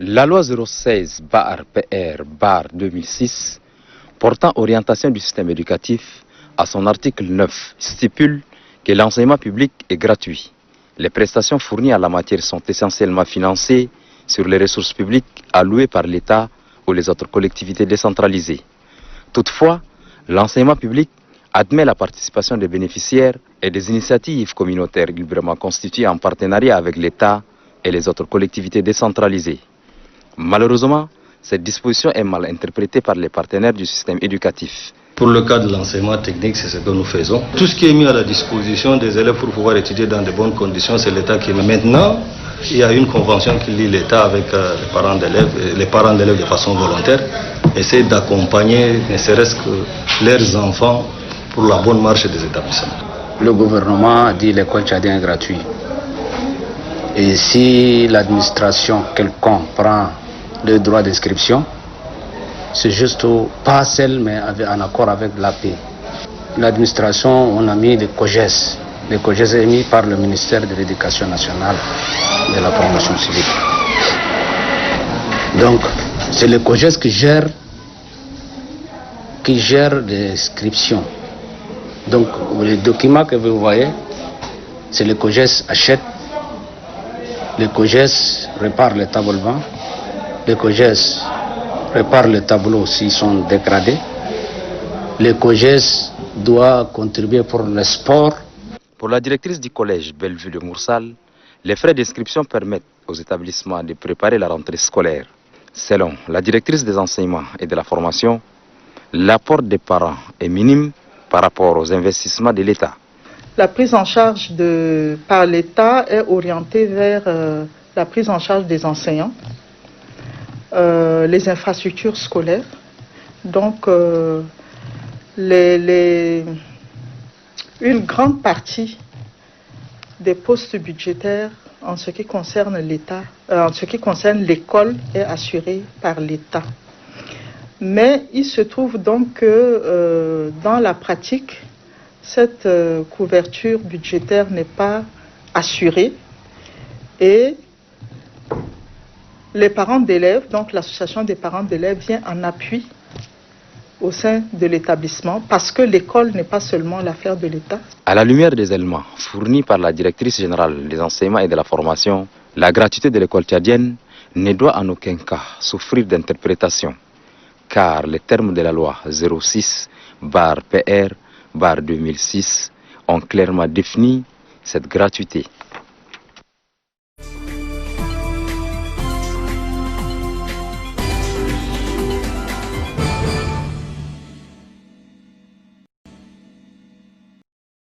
La loi 016/PR/2006 portant orientation du système éducatif, à son article 9, stipule que l'enseignement public est gratuit. Les prestations fournies en la matière sont essentiellement financées sur les ressources publiques allouées par l'État ou les autres collectivités décentralisées. Toutefois, l'enseignement public admet la participation des bénéficiaires et des initiatives communautaires librement constituées en partenariat avec l'État et les autres collectivités décentralisées. Malheureusement, cette disposition est mal interprétée par les partenaires du système éducatif. Pour le cas de l'enseignement technique, c'est ce que nous faisons. Tout ce qui est mis à la disposition des élèves pour pouvoir étudier dans de bonnes conditions, c'est l'État qui met. Maintenant, il y a une convention qui lie l'État avec les parents d'élèves de façon volontaire, essaient d'accompagner, ne serait-ce que leurs enfants pour la bonne marche des établissements. Le gouvernement dit que l'école tchadienne est gratuite. Et si l'administration quelconque prend le droit d'inscription, c'est juste pas celle, mais en accord avec l'AP. L'administration, on a mis les COGES. Les COGES est mis par le ministère de l'Éducation nationale et de la promotion civique. Donc, c'est le COGES qui gère l'inscription. Donc, les documents que vous voyez, c'est le COGES achète, le COGES répare les tableaux, le COGES prépare les tableaux s'ils sont dégradés. Le COGES doit contribuer pour le sport. Pour la directrice du collège Bellevue de Moursal, les frais d'inscription permettent aux établissements de préparer la rentrée scolaire. Selon la directrice des enseignements et de la formation, l'apport des parents est minime par rapport aux investissements de l'État. La prise en charge par l'État est orientée vers la prise en charge des enseignants, les infrastructures scolaires. Donc, une grande partie des postes budgétaires en ce qui concerne l'État, en ce qui concerne l'école, est assurée par l'État. Mais il se trouve donc que dans la pratique, cette couverture budgétaire n'est pas assurée et les parents d'élèves, donc l'association des parents d'élèves vient en appui au sein de l'établissement parce que l'école n'est pas seulement l'affaire de l'État. À la lumière des éléments fournis par la directrice générale des enseignements et de la formation, la gratuité de l'école tchadienne ne doit en aucun cas souffrir d'interprétation, car les termes de la loi 06/PR/2006 ont clairement défini cette gratuité.